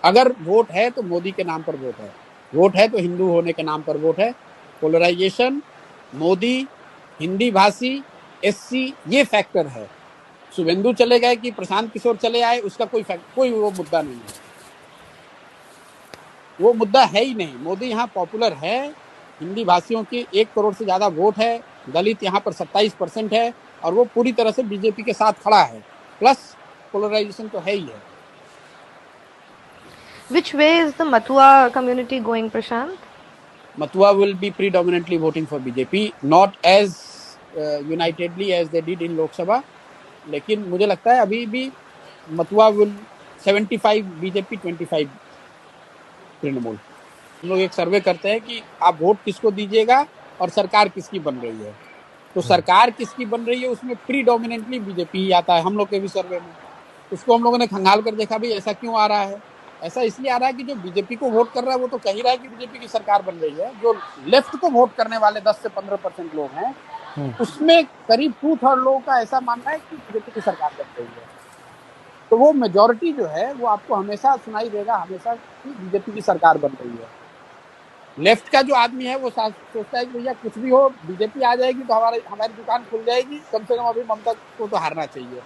अगर वोट है तो मोदी के नाम पर वोट है, वोट है तो हिंदू होने के नाम पर वोट है। पोलराइजेशन, मोदी, हिंदी भाषी, एससी, ये फैक्टर है। शुभेंदु चले गए कि प्रशांत किशोर चले आए, उसका कोई वो मुद्दा नहीं है, वो मुद्दा है ही नहीं। मोदी यहाँ पॉपुलर है, हिंदी भाषियों की 1 करोड़ से ज्यादा वोट है, दलित यहाँ पर 27% है, और वो पूरी तरह से बीजेपी के साथ खड़ा है। प्लस पोलराइजेशन तो है ही है। Which way is the Matua community going, Prashant? Matua will be predominantly voting for BJP, not as unitedly as they did in Lok Sabha, लेकिन मुझे लगता है अभी भी मथुआ विल 75 बीजेपी 25 तृणमूल। हम लोग एक सर्वे करते हैं कि आप वोट किसको दीजिएगा और सरकार किसकी बन रही है, तो सरकार किसकी बन रही है उसमें प्रीडोमिनेंटली बीजेपी ही आता है हम लोग के भी सर्वे में। उसको हम लोगों ने खंगाल कर देखा भी ऐसा क्यों आ रहा है। ऐसा इसलिए आ रहा है कि जो बीजेपी को वोट कर रहा है वो तो कह ही रहा है कि बीजेपी की सरकार बन रही है। जो लेफ्ट को वोट करने वाले 10 से 15% लोग हैं, उसमें करीब 2/3 लोगों का ऐसा मानना है कि बीजेपी की सरकार बन रही है। तो वो मेजोरिटी जो है वो आपको हमेशा सुनाई देगा, हमेशा कि बीजेपी की सरकार बन रही है। लेफ्ट का जो आदमी है वो सोचता है कि भैया कुछ भी हो, बीजेपी आ जाएगी तो हमारी दुकान खुल जाएगी, कम से कम अभी ममता को तो हारना चाहिए।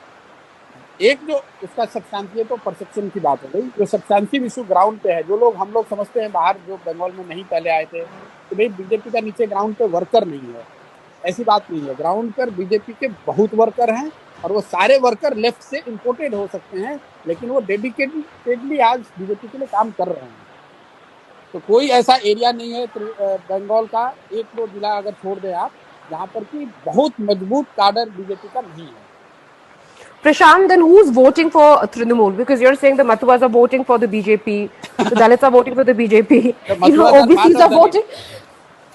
एक जो उसका सब्सटेंशियल तो परसेप्शन की बात हो गई, जो सब्सटेंशियल इशू ग्राउंड पे है, जो लोग हम लोग समझते हैं बाहर जो बंगाल में नहीं पहले आए थे कि भाई बीजेपी का नीचे ग्राउंड पे वर्कर नहीं है, ऐसी बात नहीं है। ग्राउंड पर बीजेपी के बहुत वर्कर हैं, और वो सारे वर्कर लेफ्ट से इंपोर्टेड हो सकते हैं, लेकिन वो डेडिकेटेडली आज बीजेपी के लिए काम कर रहे हैं। तो कोई ऐसा एरिया नहीं है बंगाल का, एक दो जिला अगर छोड़ दें आप, जहां पर कि बहुत मजबूत काडर बीजेपी का नहीं है। Prashant, then who's voting for Trinamool? Because you're saying the Mathuas are voting for the BJP, the Dalits are voting for the BJP, OBCs are voting.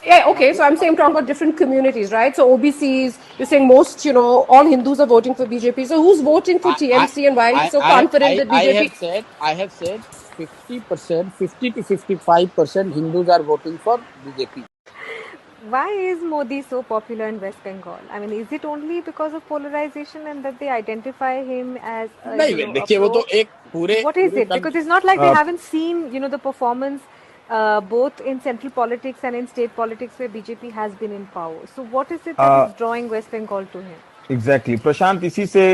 Yeah, okay, so I'm saying I'm talking about different communities, right? So OBCs, you're saying most, all Hindus are voting for BJP. So who's voting for TMC and why are you so confident that BJP? I have said 50%, 50 to 55% Hindus are voting for BJP. Why is Modi so popular in West Bengal? I mean, is it only because of polarization and that they identify him as नहीं, देखिए वो तो एक पूरे what is it? Because it's not like they haven't seen, the performance both in central politics and in state politics where BJP has been in power. So what is it that is drawing West Bengal to him? Exactly. प्रशांत, इसी से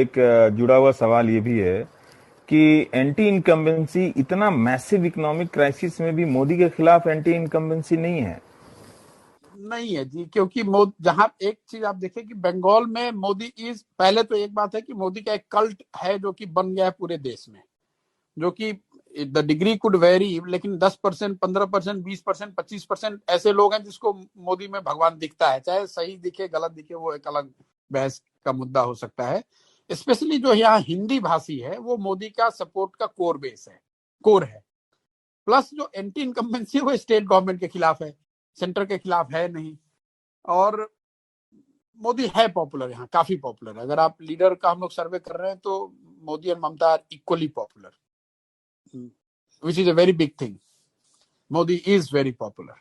एक जुड़ा हुआ सवाल ये भी है कि एंटी इनकम्बेंसी, इतना मैसिव इकोनॉमिक क्राइसिस में भी मोदी के खिलाफ एंटी इनकम्बेंसी नहीं है। नहीं है जी, क्योंकि जहां एक चीज आप देखें कि बंगाल में मोदी पहले तो एक बात है कि मोदी का एक कल्ट है जो कि बन गया है पूरे देश में, जो कि द डिग्री कुड वेरी, लेकिन 10%, 15%, 20%, 25% ऐसे लोग हैं जिसको मोदी में भगवान दिखता है। चाहे सही दिखे गलत दिखे वो एक अलग बहस का मुद्दा हो सकता है। स्पेशली जो यहाँ हिंदी भाषी है वो मोदी का सपोर्ट का कोर है। प्लस जो एंटी इनकम्बेंसी है वो स्टेट गवर्नमेंट के खिलाफ है, सेंटर के खिलाफ है नहीं। और मोदी है पॉपुलर, यहाँ काफी पॉपुलर है। अगर आप लीडर का हम लोग सर्वे कर रहे हैं तो मोदी और Mamata are equally popular, which is a very big thing. Modi is very popular.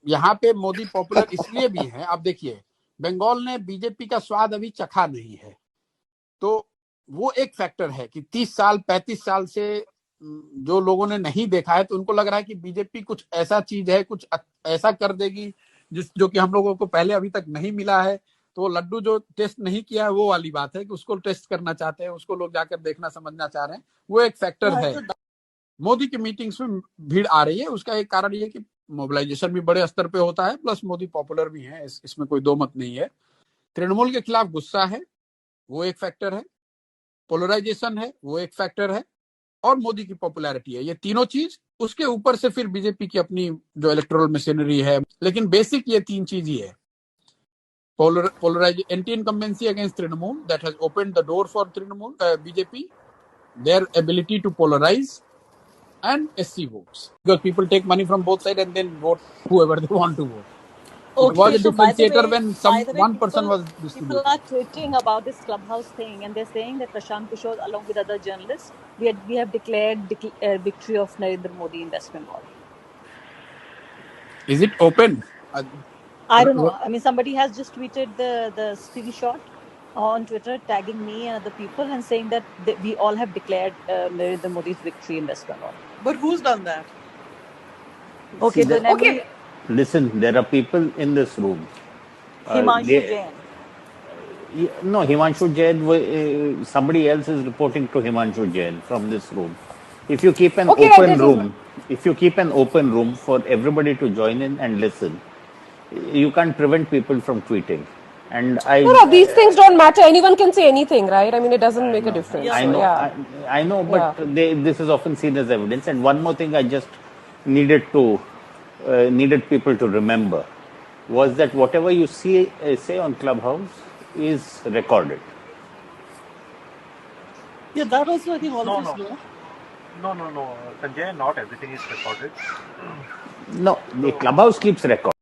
यहाँ पे मोदी पॉपुलर इसलिए भी है, आप देखिए बंगाल ने बीजेपी का स्वाद अभी चखा नहीं है, तो वो एक फैक्टर है कि 30 साल 35 साल से जो लोगों ने नहीं देखा है, तो उनको लग रहा है कि बीजेपी कुछ ऐसा चीज है, कुछ ऐसा कर देगी जो कि हम लोगों को पहले अभी तक नहीं मिला है। तो वो लड्डू जो टेस्ट नहीं किया है वो वाली बात है कि उसको टेस्ट करना चाहते हैं, उसको लोग जाकर देखना समझना चाह रहे हैं, वो एक फैक्टर है। मोदी की मीटिंग्स में भीड़ आ रही है, उसका एक कारण ये कि मोबिलाइजेशन भी बड़े स्तर पे होता है, प्लस मोदी पॉपुलर भी है, इसमें कोई दो मत नहीं है। तृणमूल के खिलाफ गुस्सा है, वो एक फैक्टर है। पोलराइजेशन है, वो एक फैक्टर है। और मोदी की पॉपुलैरिटी है, ये तीनों चीज। उसके ऊपर से फिर बीजेपी की अपनी जो इलेक्टोरल मशीनरी है, लेकिन बेसिक ये तीन चीज ही है। Anti incumbency against Trinamool, that has opened the door for Trinamool BJP, their ability to polarize, and SC votes, because people take money from both sides and then vote whoever they want to vote. Okay, it was a differentiator when one person was distributing. People are tweeting about this clubhouse thing, and they're saying that Prashant Kishore, along with other journalists, we have declared victory of Narendra Modi in West Bengal. Is it open? I don't know. I mean, somebody has just tweeted the screenshot. on Twitter, tagging me and other people and saying that we all have declared Narendra Modi's victory in West Bengal. But who's done that? Okay, See, Okay. listen, there are people in this room. Himanshu Jain. No, Himanshu Jain, somebody else is reporting to Himanshu Jain from this room. If you keep an open room for everybody to join in and listen, you can't prevent people from tweeting. And No, these things don't matter. Anyone can say anything, right? I mean, it doesn't make a difference. I So, know, yeah. I know, but this is often seen as evidence. And one more thing, I just needed people to remember was that whatever you say on Clubhouse is recorded. Yeah, that also I think all of us know. No, Sanjay, not everything is recorded. No, the Clubhouse keeps record.